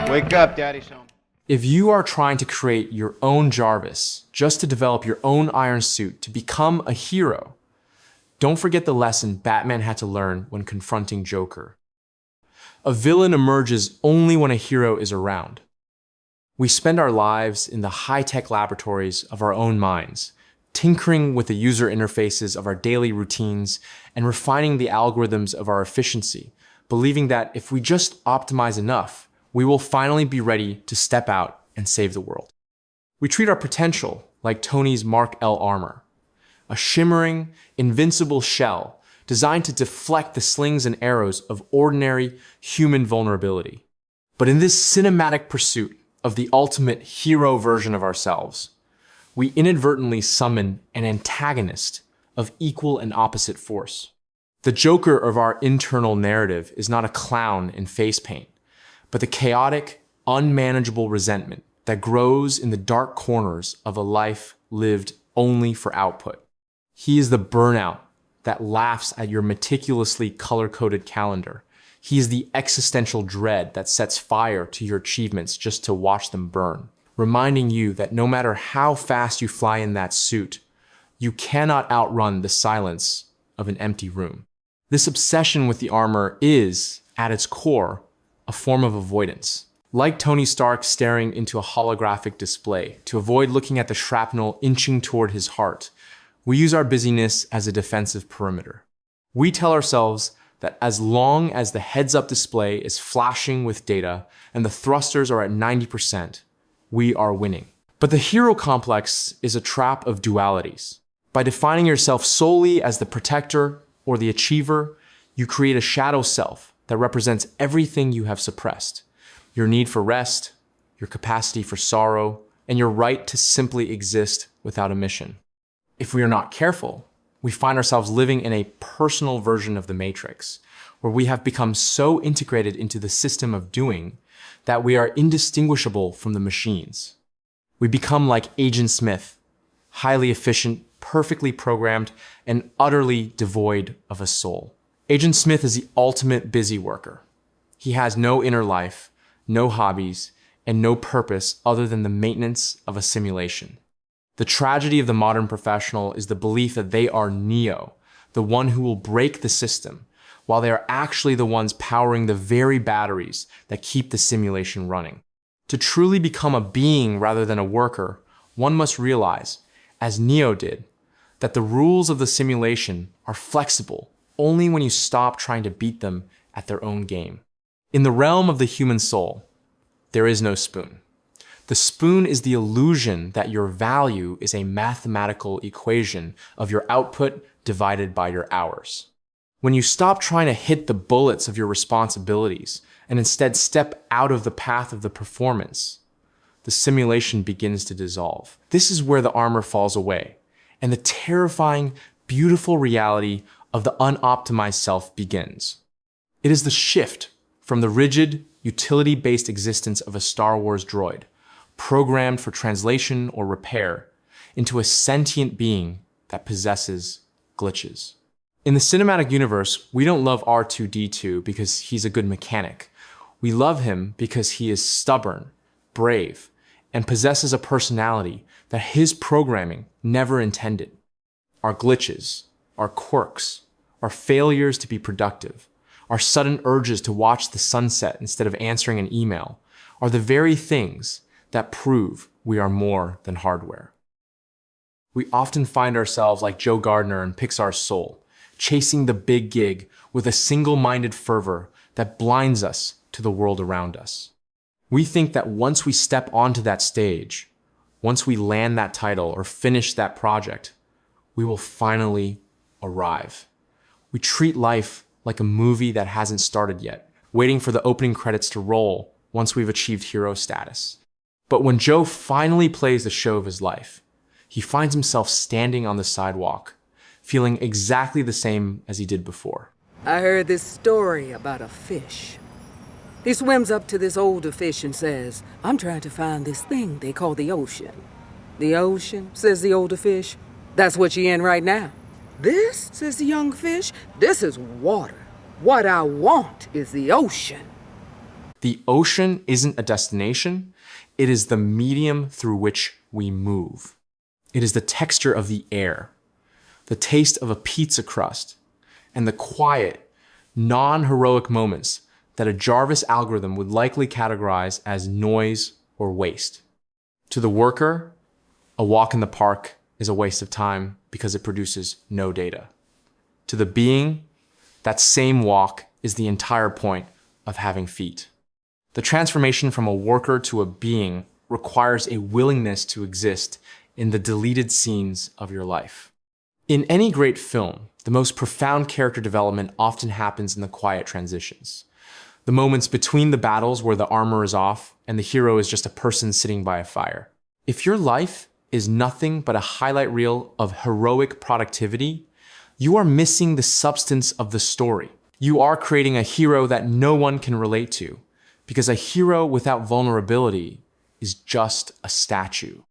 Wake up, Daddy's home. If you are trying to create your own J.A.R.V.I.S, just to develop your own iron suit to become a hero, don't forget the lesson Batman had to learn when confronting Joker. A villain emerges only when a hero is around. We spend our lives in the high-tech laboratories of our own minds, tinkering with the user interfaces of our daily routines and refining the algorithms of our efficiency, believing that if we just optimize enough, we will finally be ready to step out and save the world. We treat our potential like Tony's Mark L armor, a shimmering, invincible shell designed to deflect the slings and arrows of ordinary human vulnerability. But in this cinematic pursuit of the ultimate hero version of ourselves, we inadvertently summon an antagonist of equal and opposite force. The Joker of our internal narrative is not a clown in face paint, but the chaotic, unmanageable resentment that grows in the dark corners of a life lived only for output. He is the burnout that laughs at your meticulously color-coded calendar. He is the existential dread that sets fire to your achievements just to watch them burn, reminding you that no matter how fast you fly in that suit, you cannot outrun the silence of an empty room. This obsession with the armor is, at its core, a form of avoidance. Like Tony Stark staring into a holographic display to avoid looking at the shrapnel inching toward his heart, we use our busyness as a defensive perimeter. We tell ourselves that as long as the heads-up display is flashing with data and the thrusters are at 90%, we are winning. But the hero complex is a trap of dualities. By defining yourself solely as the protector or the achiever, you create a shadow self that represents everything you have suppressed: your need for rest, your capacity for sorrow, and your right to simply exist without a mission. If we are not careful, we find ourselves living in a personal version of the Matrix, where we have become so integrated into the system of doing that we are indistinguishable from the machines. We become like Agent Smith, highly efficient, perfectly programmed, and utterly devoid of a soul. Agent Smith is the ultimate busy worker. He has no inner life, no hobbies, and no purpose other than the maintenance of a simulation. The tragedy of the modern professional is the belief that they are Neo, the one who will break the system, while they are actually the ones powering the very batteries that keep the simulation running. To truly become a being rather than a worker, one must realize, as Neo did, that the rules of the simulation are flexible only when you stop trying to beat them at their own game. In the realm of the human soul, there is no spoon. The spoon is the illusion that your value is a mathematical equation of your output divided by your hours. When you stop trying to hit the bullets of your responsibilities and instead step out of the path of the performance, the simulation begins to dissolve. This is where the armor falls away, and the terrifying, beautiful reality of the unoptimized self begins. It is the shift from the rigid, utility-based existence of a Star Wars droid, programmed for translation or repair, into a sentient being that possesses glitches. In the cinematic universe, we don't love R2-D2 because he's a good mechanic. We love him because he is stubborn, brave, and possesses a personality that his programming never intended. Our glitches, our quirks, our failures to be productive, our sudden urges to watch the sunset instead of answering an email, are the very things that prove we are more than hardware. We often find ourselves like Joe Gardner in Pixar's Soul, chasing the big gig with a single-minded fervor that blinds us to the world around us. We think that once we step onto that stage, once we land that title or finish that project, we will finally arrive. We treat life like a movie that hasn't started yet, waiting for the opening credits to roll once we've achieved hero status. But when Joe finally plays the show of his life, he finds himself standing on the sidewalk, feeling exactly the same as he did before. I heard this story about a fish. He swims up to this older fish and says, "I'm trying to find this thing they call the ocean." "The ocean?" says the older fish. "That's what you're in right now." "This?" says the young fish. "This is water. What I want is the ocean." The ocean isn't a destination, it is the medium through which we move. It is the texture of the air, the taste of a pizza crust, and the quiet, non-heroic moments that a J.A.R.V.I.S algorithm would likely categorize as noise or waste. To the worker, a walk in the park is a waste of time because it produces no data. To the being, that same walk is the entire point of having feet. The transformation from a worker to a being requires a willingness to exist in the deleted scenes of your life. In any great film, the most profound character development often happens in the quiet transitions. The moments between the battles where the armor is off and the hero is just a person sitting by a fire. If your life is nothing but a highlight reel of heroic productivity, you are missing the substance of the story. You are creating a hero that no one can relate to, because a hero without vulnerability is just a statue.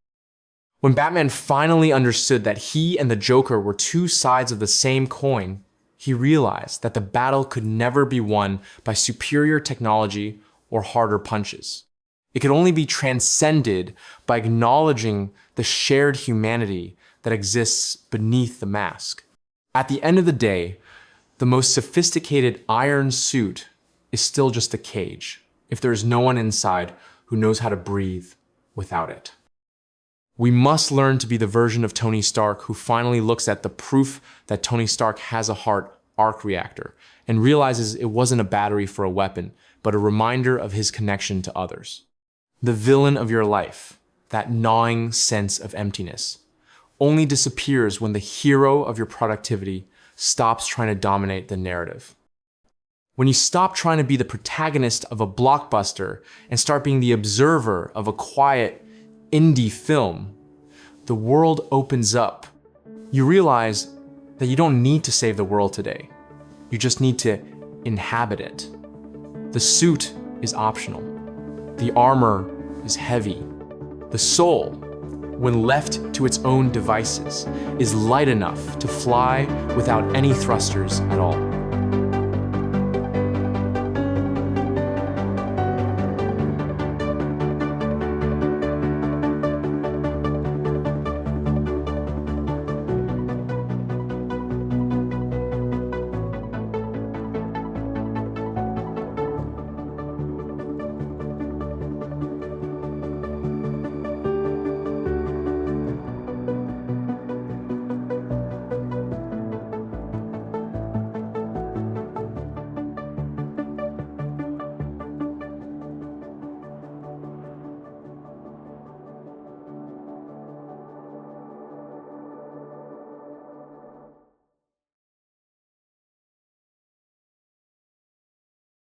When Batman finally understood that he and the Joker were two sides of the same coin, he realized that the battle could never be won by superior technology or harder punches. It could only be transcended by acknowledging the shared humanity that exists beneath the mask. At the end of the day, the most sophisticated iron suit is still just a cage if there is no one inside who knows how to breathe without it. We must learn to be the version of Tony Stark who finally looks at the proof that Tony Stark has a heart arc reactor and realizes it wasn't a battery for a weapon, but a reminder of his connection to others. The villain of your life, that gnawing sense of emptiness, only disappears when the hero of your productivity stops trying to dominate the narrative. When you stop trying to be the protagonist of a blockbuster and start being the observer of a quiet, indie film, the world opens up. You realize that you don't need to save the world today. You just need to inhabit it. The suit is optional. The armor is heavy. The soul, when left to its own devices, is light enough to fly without any thrusters at all.